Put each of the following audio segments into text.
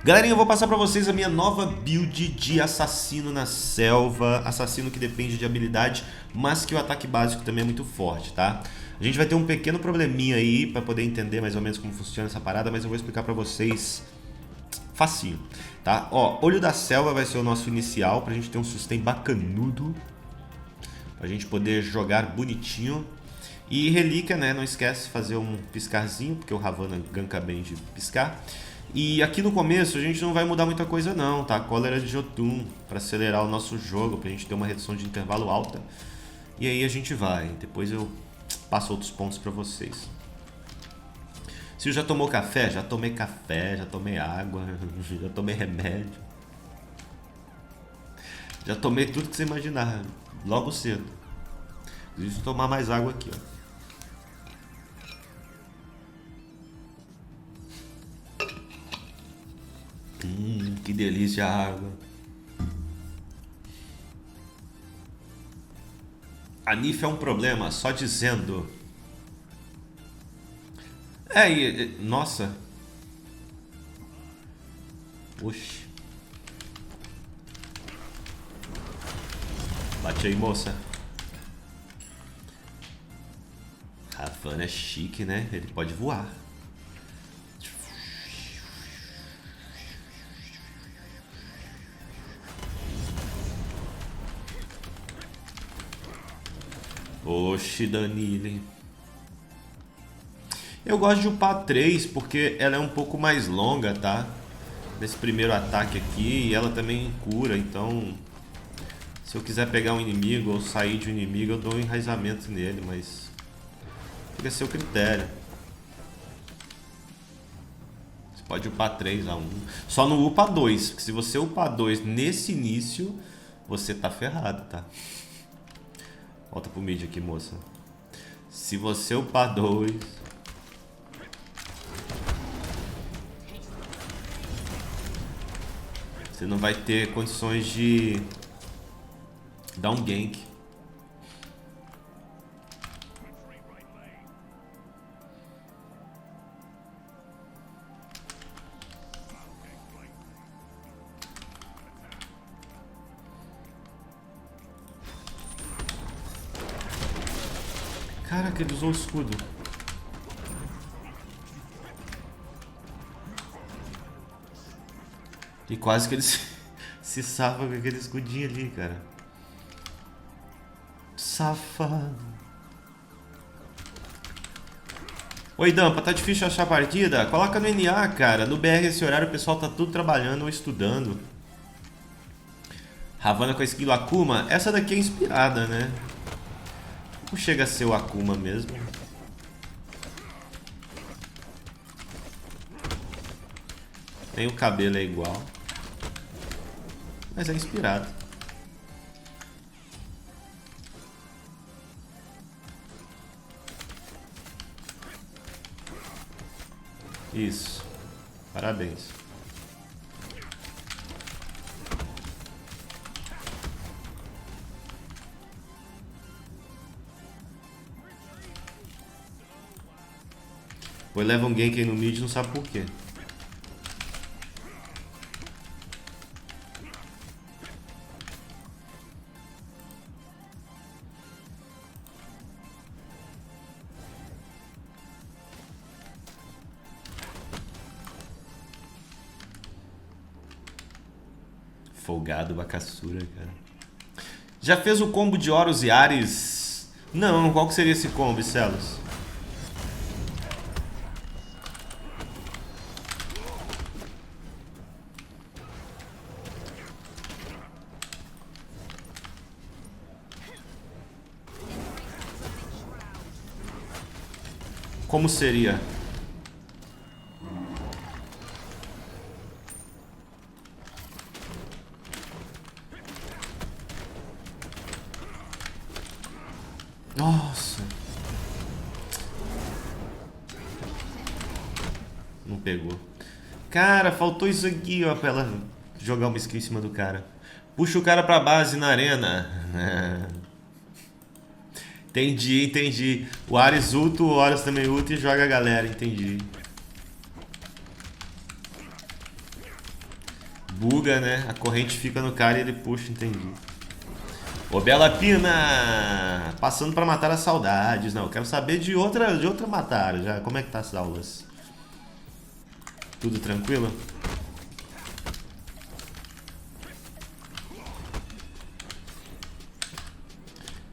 Galerinha, eu vou passar pra vocês a minha nova build de assassino na selva. Assassino que depende de habilidade, mas que o ataque básico também é muito forte, tá? A gente vai ter um pequeno probleminha aí pra poder entender mais ou menos como funciona essa parada, mas eu vou explicar pra vocês facinho, tá? Ó, Olho da Selva vai ser o nosso inicial pra gente ter um sustain bacanudo, pra gente poder jogar bonitinho. E relíquia, né? Não esquece de fazer um piscarzinho, porque o Ravana ganka bem de piscar. E aqui no começo a gente não vai mudar muita coisa não, tá? Cólera de Jotun, para acelerar o nosso jogo, pra gente ter uma redução de intervalo alta. E aí a gente vai, depois eu passo outros pontos pra vocês. Se já tomou café? Já tomei água, já tomei remédio. Já tomei tudo que você imaginar, logo cedo. Preciso tomar mais água aqui, ó. Que delícia a água. A Nif é um problema, só dizendo. Nossa. Oxi. Bate aí, moça. Ravana é chique, né? Ele pode voar. Oxi, Danile. Eu gosto de upar 3 porque ela é um pouco mais longa, tá? Nesse primeiro ataque aqui. E ela também cura, então... Se eu quiser pegar um inimigo ou sair de um inimigo, eu dou um enraizamento nele, mas... Fica a seu critério. Você pode upar 3 a 1. Só não upa 2, porque se você upar 2 nesse início, você tá ferrado, tá? Volta pro mid aqui, moça. Se você upar 2... Você não vai ter condições de dar um gank. Caraca, ele usou o escudo. E quase que ele se safa com aquele escudinho ali, cara. Safado. Oi, Dampa, tá difícil achar partida? Coloca no NA, cara. No BR esse horário o pessoal tá tudo trabalhando ou estudando. Ravana com a skill Akuma. Essa daqui é inspirada, né? Não chega a ser o Akuma mesmo. Nem o cabelo é igual. Mas é inspirado. Isso. Parabéns. Ou leva um gank aí no mid, não sabe por quê. Folgado, Bakasura, cara. Já fez o combo de Horus e Ares? Não, qual que seria esse combo, Celos? Como seria? Nossa. Não pegou. Cara, faltou isso aqui, ó, pra ela jogar uma skill em cima do cara. Puxa o cara pra base na arena. Entendi, entendi. O Ares ulta, o Horus também ulta e joga a galera, entendi. Buga, né? A corrente fica no cara e ele puxa, entendi. Ô, Bela Pina! Passando pra matar as saudades. Não, quero saber de outra matar já. Como é que tá as aulas? Tudo tranquilo?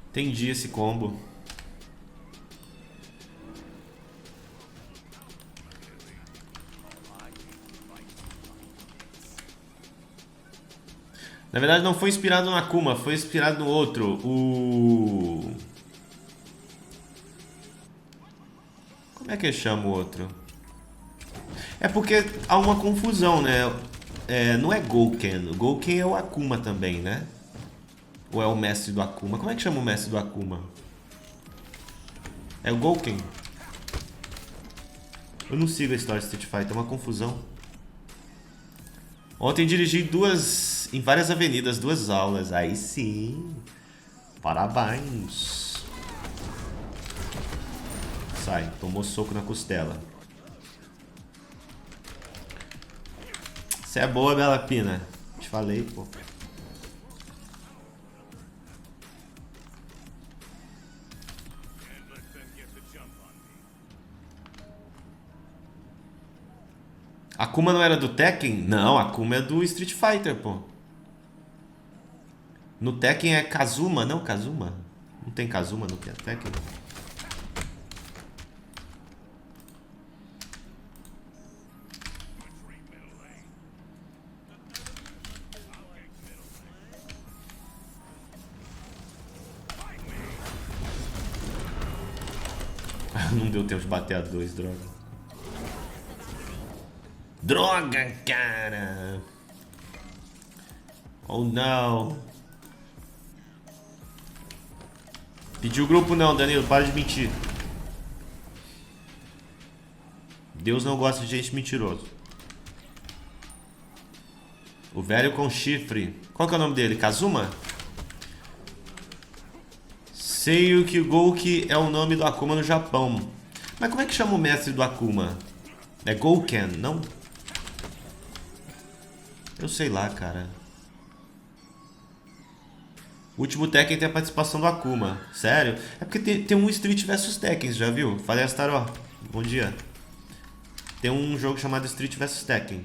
Entendi esse combo. Na verdade não foi inspirado no Akuma, foi inspirado no outro. Como é que chama o outro? É porque há uma confusão, né? Não é Gouken. O Gouken é o Akuma também, né? Ou é o mestre do Akuma? Como é que chama o mestre do Akuma? É o Gouken? Eu não sigo a história de Street Fighter, é uma confusão. Ontem dirigi em várias avenidas, 2 aulas. Aí sim. Parabéns. Sai, tomou soco na costela. Você é boa, Bela Pina. Te falei, pô. Akuma não era do Tekken? Não, Akuma é do Street Fighter, pô. No Tekken é Kazuma, não? Kazuma? Não tem Kazuma no Tekken? Não deu tempo de bater a 2, droga. Droga, cara! Oh, não! Pediu o grupo não, Danilo, para de mentir. Deus não gosta de gente mentiroso. O velho com chifre. Qual que é o nome dele? Kazuma? Sei o que o Gouki é o nome do Akuma no Japão. Mas como é que chama o mestre do Akuma? É Gouken, não? Eu sei lá, cara. O último Tekken tem a participação do Akuma. Sério? É porque tem um Street vs Tekken, já viu? Falei Astaró. Bom dia. Tem um jogo chamado Street vs Tekken.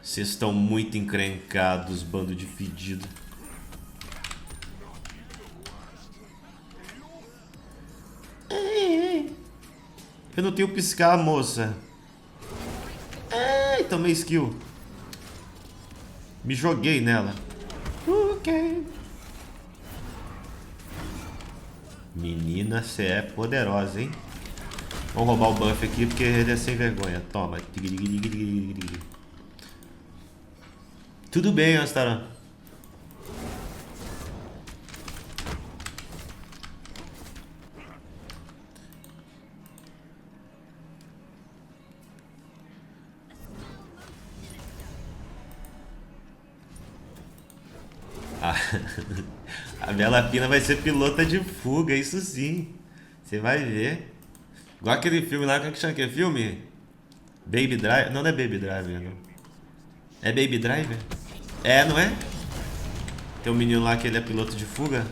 Vocês estão muito encrencados, bando de fedido. Eu não tenho piscar, moça. Ai, tomei skill. Me joguei nela. Ok. Menina, você é poderosa, hein? Vamos roubar o buff aqui porque ele é sem vergonha. Toma. Tudo bem, Astarã. A Bela Pina vai ser pilota de fuga, isso sim. Você vai ver. Igual aquele filme lá, como é que chama aquele filme? Baby Driver? Não, não é Baby Driver, não. É Baby Driver? É, não é? Tem um menino lá que ele é piloto de fuga.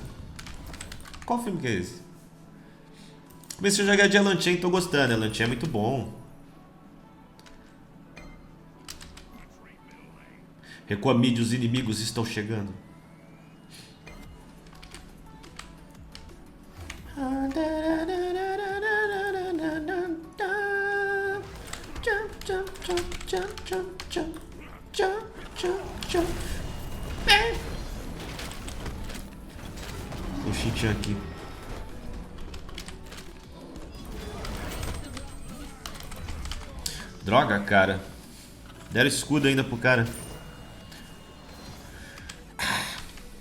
Qual filme que é esse? Comecei a jogar de Elan Chain, tô gostando. Elan Chain é muito bom. Recua mid, os inimigos estão chegando. O Shinchan aqui. Droga, cara. Deram escudo ainda pro cara.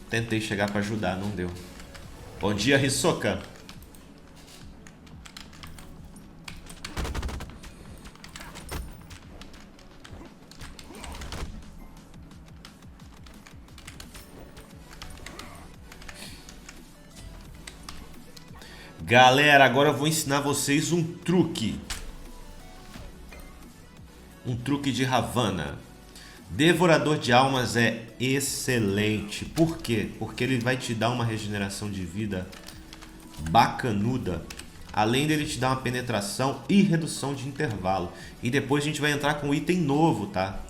Tentei chegar pra ajudar, não deu. Bom dia, Hisoka. Galera, agora eu vou ensinar vocês um truque. Um truque de Havana. Devorador de almas é excelente. Por quê? Porque ele vai te dar uma regeneração de vida bacanuda. Além dele te dar uma penetração e redução de intervalo. E depois a gente vai entrar com um item novo, tá?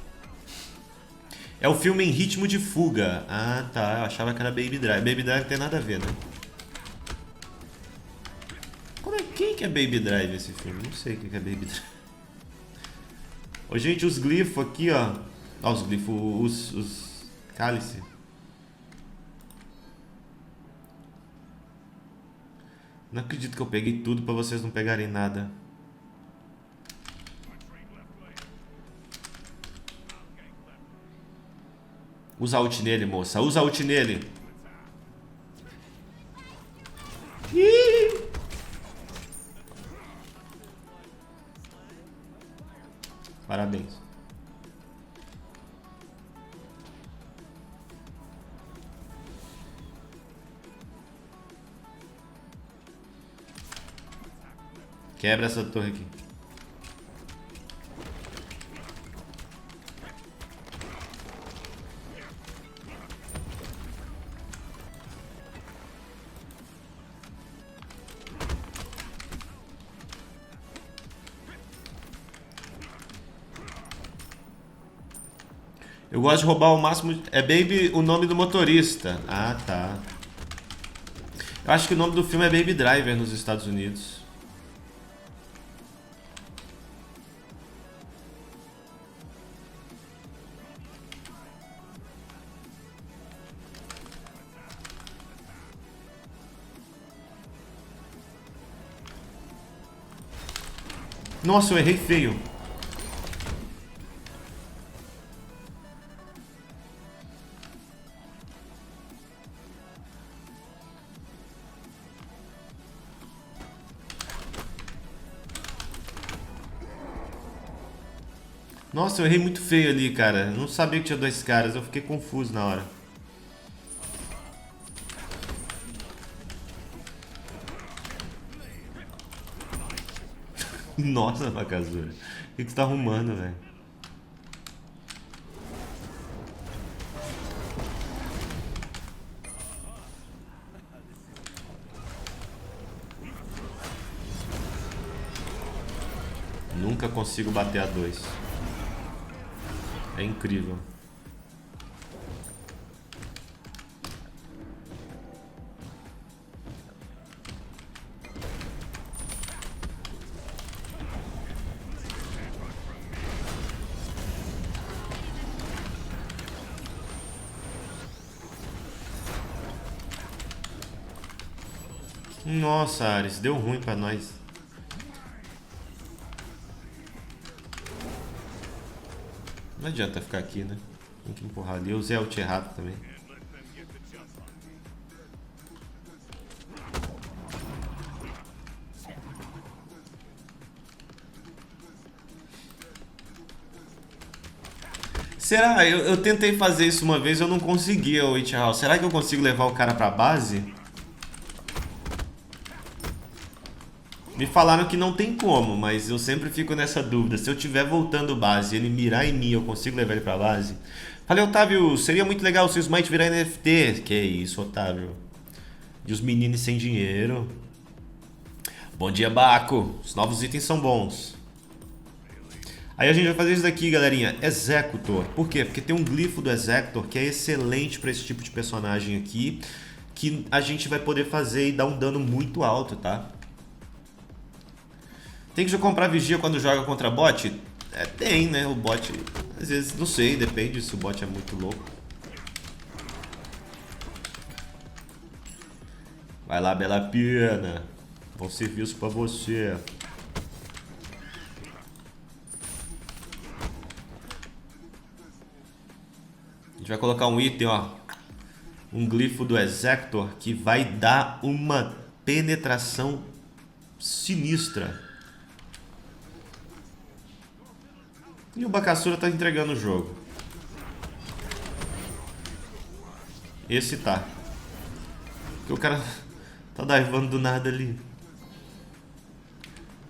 É o filme Em Ritmo de Fuga. Ah, tá. Eu achava que era Baby Drive. Baby Drive não tem nada a ver, né? Quem que é Baby Drive esse filme? Não sei o que é Baby Drive. Ô, gente, os glifos aqui, ó. Ó, os glifos, os cálice. Não acredito que eu peguei tudo pra vocês não pegarem nada. Usa ult nele, moça. Usa ult nele. Ih! Parabéns. Quebra essa torre aqui. Eu gosto de roubar o máximo. É Baby o nome do motorista. Ah, tá. Eu acho que o nome do filme é Baby Driver nos Estados Unidos. Nossa, eu errei feio. Nossa, eu errei muito feio ali, cara. Eu não sabia que tinha dois caras, eu fiquei confuso na hora. Nossa, Bakazura. O que você tá arrumando, velho? Nunca consigo bater a 2. É incrível. Nossa, Ares, deu ruim pra nós. Não adianta ficar aqui, né? Tem que empurrar ali. Eu usei a ult errado também. Será? Eu tentei fazer isso uma vez, eu não consegui, o Witch House. Será que eu consigo levar o cara pra base? Me falaram que não tem como, mas eu sempre fico nessa dúvida. Se eu estiver voltando base e ele mirar em mim, eu consigo levar ele pra base? Falei, Otávio, seria muito legal se o Smite virar NFT. Que isso, Otávio? E os meninos sem dinheiro. Bom dia, Baco. Os novos itens são bons. Aí a gente vai fazer isso daqui, galerinha. Executor. Por quê? Porque tem um glifo do Executor que é excelente pra esse tipo de personagem aqui. Que a gente vai poder fazer e dar um dano muito alto, tá? Tem que comprar vigia quando joga contra bot? É, tem, né? O bot, às vezes, não sei, depende se o bot é muito louco. Vai lá, Bela Pena. Bom serviço pra você. A gente vai colocar um item, ó. Um glifo do Executor que vai dar uma penetração sinistra. E o Bakasura tá entregando o jogo. Esse tá. Porque o cara tá divando do nada ali.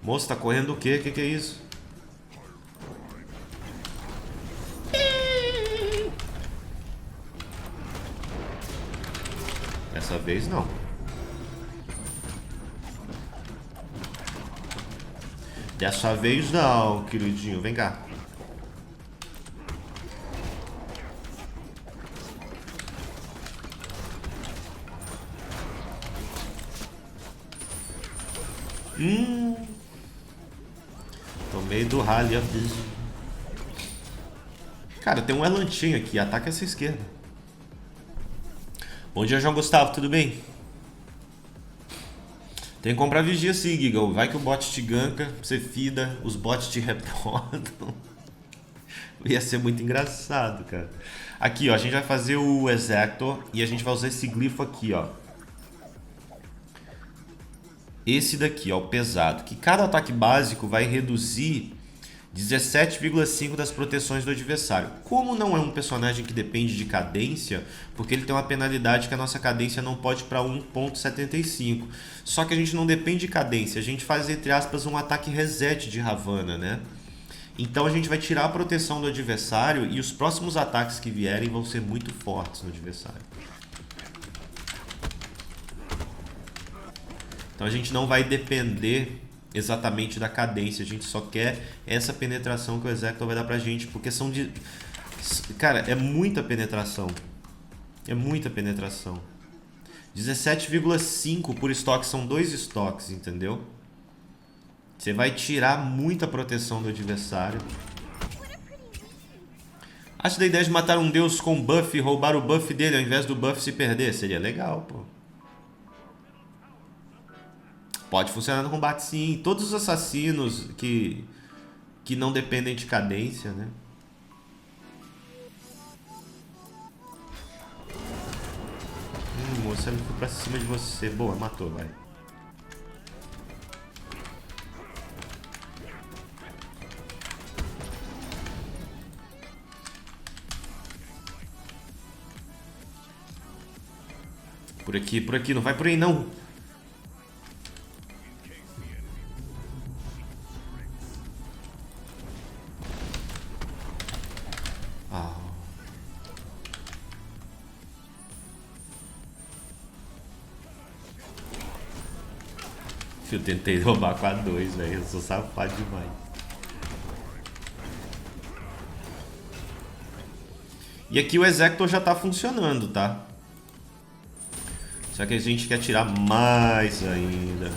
Moço, tá correndo o quê? Que é isso? Dessa vez não. Dessa vez não, queridinho. Vem cá. Tomei do rally. Cara, tem um Elantinho aqui. Ataca essa esquerda. Bom dia, João Gustavo. Tudo bem? Tem que comprar vigia sim, Giga. Vai que o bot te ganka, você fida, os bots te reportam. Ia ser muito engraçado, cara. Aqui, ó. A gente vai fazer o Exactor e a gente vai usar esse glifo aqui, ó. Esse daqui, ó, o pesado, que cada ataque básico vai reduzir 17,5 das proteções do adversário. Como não é um personagem que depende de cadência, porque ele tem uma penalidade que a nossa cadência não pode para 1,75. Só que a gente não depende de cadência, a gente faz, entre aspas, um ataque reset de Ravana, né? Então a gente vai tirar a proteção do adversário e os próximos ataques que vierem vão ser muito fortes no adversário. Então a gente não vai depender exatamente da cadência, a gente só quer essa penetração que o Exactor vai dar pra gente, porque são de... Cara, é muita penetração. É muita penetração. 17,5 por estoque, são 2 estoques, entendeu? Você vai tirar muita proteção do adversário. Acho da ideia de matar um deus com buff e roubar o buff dele ao invés do buff se perder. Seria legal, pô. Pode funcionar no combate sim. Todos os assassinos que não dependem de cadência, né? Moça, ele foi pra cima de você. Boa, matou, vai. Por aqui, não vai por aí não. Eu tentei roubar com a 2, velho. Eu sou safado demais. E aqui o Exactor já tá funcionando, tá? Só que a gente quer tirar mais ainda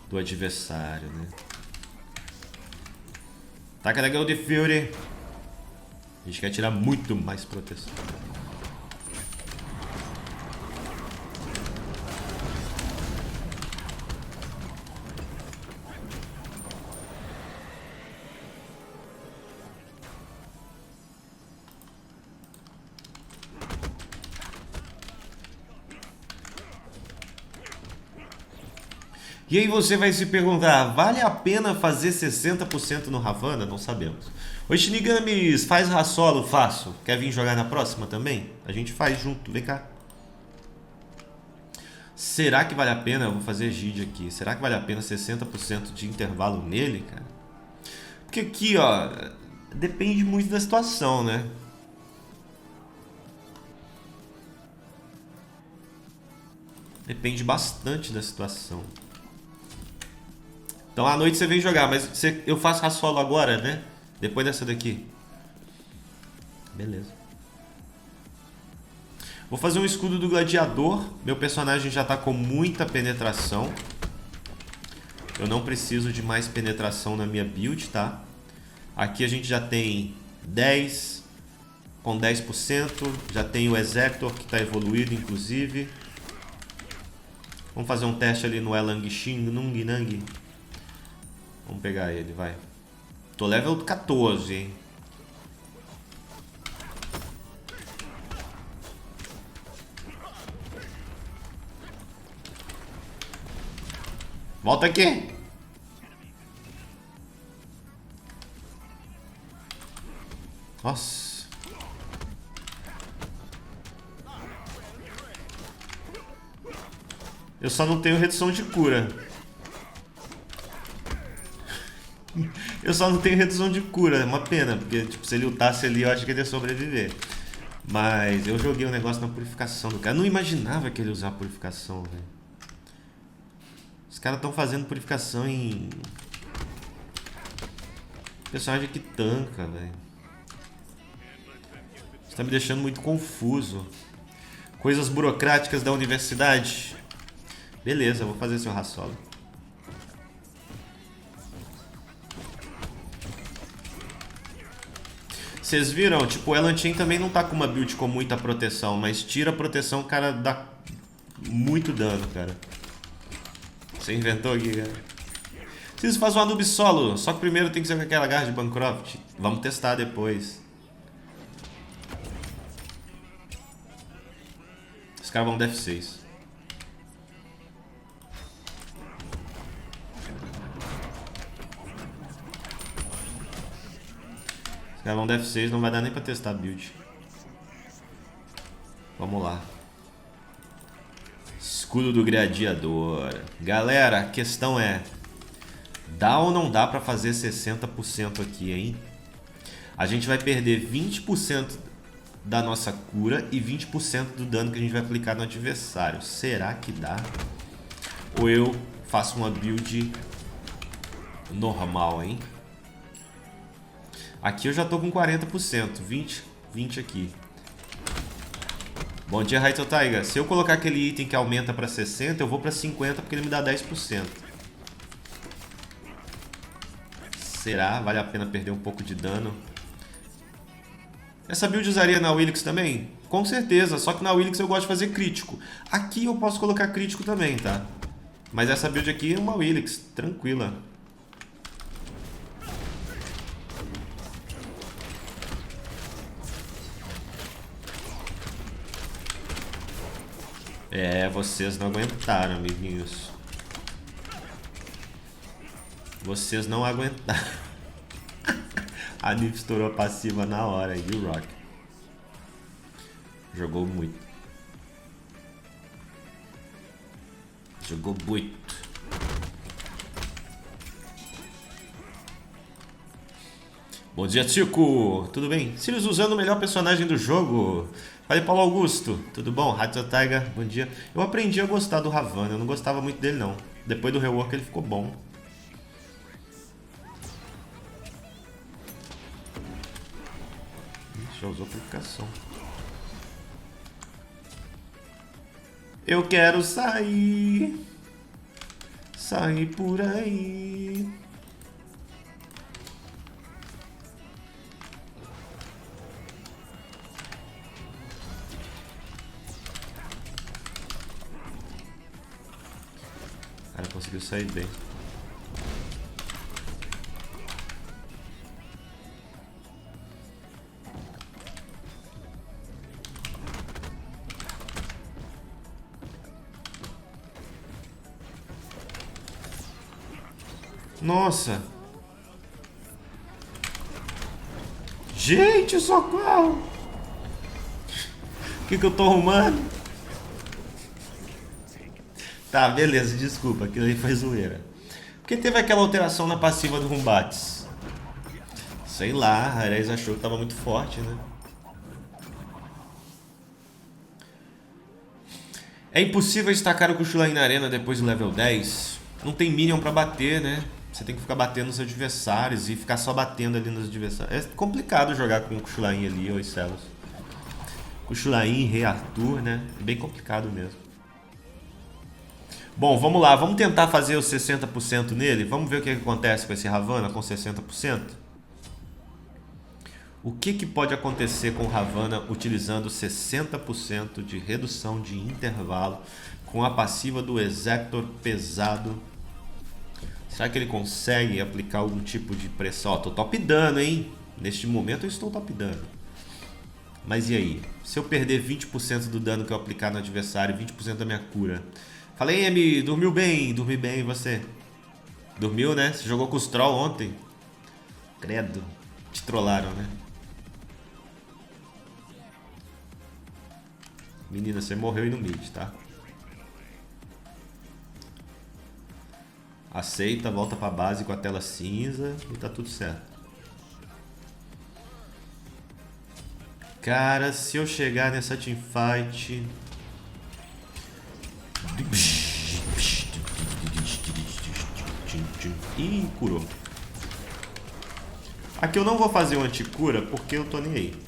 do adversário, né? Taca da Gold Fury. A gente quer tirar muito mais proteção. E aí você vai se perguntar, vale a pena fazer 60% no Ravana? Não sabemos. Oi, Shinigamis, faz Rassolo? Faço. Quer vir jogar na próxima também? A gente faz junto, vem cá. Será que vale a pena? Eu vou fazer Gide aqui. Será que vale a pena 60% de intervalo nele, cara? Porque aqui, ó, depende muito da situação, né? Depende bastante da situação. Então à noite você vem jogar, mas eu faço Rassolo agora, né? Depois dessa daqui. Beleza. Vou fazer um escudo do gladiador. Meu personagem já tá com muita penetração. Eu não preciso de mais penetração na minha build, tá? Aqui a gente já tem 10 com 10%. Já tem o Exactor que tá evoluído, inclusive. Vamos fazer um teste ali no Elangishin, Nung Nang. Vamos pegar ele, vai. Tô level 14, hein? Volta aqui. Nossa. Eu só não tenho redução de cura. Eu só não tenho redução de cura, é uma pena, porque tipo, se ele lutasse ali eu acho que ele ia sobreviver. Mas eu joguei um negócio na purificação do cara. Eu não imaginava que ele ia usar purificação, velho. Os caras estão fazendo purificação em personagem que tanca, velho. Isso tá me deixando muito confuso. Coisas burocráticas da universidade. Beleza, eu vou fazer seu Rassolo. Vocês viram? Tipo, o Elantin também não tá com uma build com muita proteção, mas tira a proteção, o cara dá muito dano, cara. Você inventou aqui, cara. Preciso fazer uma noob solo, só que primeiro tem que ser com aquela garra de Bancroft. Vamos testar depois. Os caras vão def 6. Os caras vão def 6, não vai dar nem pra testar a build. Vamos lá. Escudo do Gladiador. Galera, a questão é... dá ou não dá pra fazer 60% aqui, hein? A gente vai perder 20% da nossa cura e 20% do dano que a gente vai aplicar no adversário. Será que dá? Ou eu faço uma build normal, hein? Aqui eu já tô com 40%. 20 aqui. Bom dia, Raito Taiga. Se eu colocar aquele item que aumenta pra 60, eu vou pra 50 porque ele me dá 10%. Será? Vale a pena perder um pouco de dano? Essa build usaria na Willix também? Com certeza, só que na Willix eu gosto de fazer crítico. Aqui eu posso colocar crítico também, tá? Mas essa build aqui é uma Willix, tranquila. É, vocês não aguentaram, amiguinhos. Vocês não aguentaram. A Nif estourou a passiva na hora, e o Rock jogou muito. Jogou muito. Bom dia, Tico. Tudo bem? Sirius usando o melhor personagem do jogo. Falei, Paulo Augusto. Tudo bom? Hatsu Taiga, bom dia. Eu aprendi a gostar do Ravana. Eu não gostava muito dele, não. Depois do rework ele ficou bom. Já usou purificação. Eu quero sair. Sair por aí. O cara conseguiu sair bem. Nossa! Gente, socorro! O que eu tô arrumando? Tá, beleza, desculpa, aquilo aí foi zoeira. Porque teve aquela alteração na passiva do Rumbates. Sei lá, a Ares achou que tava muito forte, né? É impossível estacar o Kushulain na arena depois do level 10. Não tem minion pra bater, né? Você tem que ficar batendo nos adversários e ficar só batendo ali nos adversários. É complicado jogar com o Kushulain ali, ou Celos. Kushulain, Rei Arthur, né? É bem complicado mesmo. Bom, vamos lá. Vamos tentar fazer os 60% nele. Vamos ver o que acontece com esse Ravana com 60%. O que pode acontecer com o Ravana utilizando 60% de redução de intervalo com a passiva do Exector pesado? Será que ele consegue aplicar algum tipo de pressão? Ó, tô top dano, hein? Neste momento eu estou top dano. Mas e aí? Se eu perder 20% do dano que eu aplicar no adversário, 20% da minha cura. Falei, Emi, dormiu bem? Dormi bem, e você? Dormiu, né? Você jogou com os troll ontem? Credo. Te trollaram, né? Menina, você morreu aí no mid, tá? Aceita, volta pra base com a tela cinza e tá tudo certo. Cara, se eu chegar nessa teamfight... Ih, curou. Aqui eu não vou fazer o anticura porque eu tô nem aí.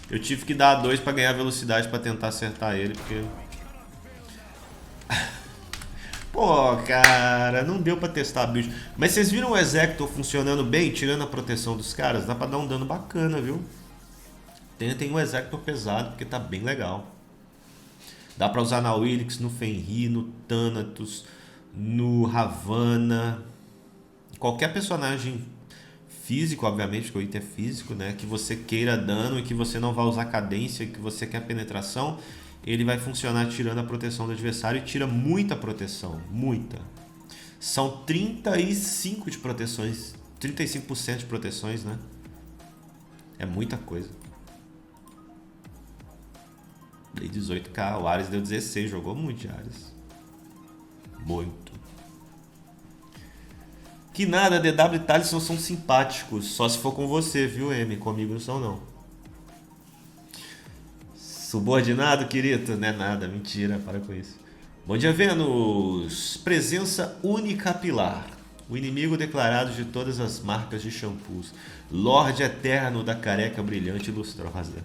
Eu tive que dar 2 pra ganhar velocidade pra tentar acertar ele, porque... Pô, cara, não deu pra testar a build. Mas vocês viram o Executor funcionando bem, tirando a proteção dos caras? Dá pra dar um dano bacana, viu? Tentem um Executor pesado, porque tá bem legal. Dá pra usar na Wilix, no Fenrir, no Thanatos, no Ravana. Qualquer personagem físico, obviamente, porque o item é físico, né? Que você queira dano e que você não vai usar cadência, que você quer penetração, ele vai funcionar tirando a proteção do adversário e tira muita proteção, muita. São 35 de proteções, 35% de proteções, né? É muita coisa. Dei 18k, o Ares deu 16, jogou muito de Ares. Muito. Que nada, DW e Talisson são simpáticos, só se for com você, viu, M? Comigo não são, não. Subordinado, querido? Não é nada, mentira, para com isso. Bom dia, Vênus. Presença unicapilar. O inimigo declarado de todas as marcas de shampoos. Lorde eterno da careca brilhante e lustrosa.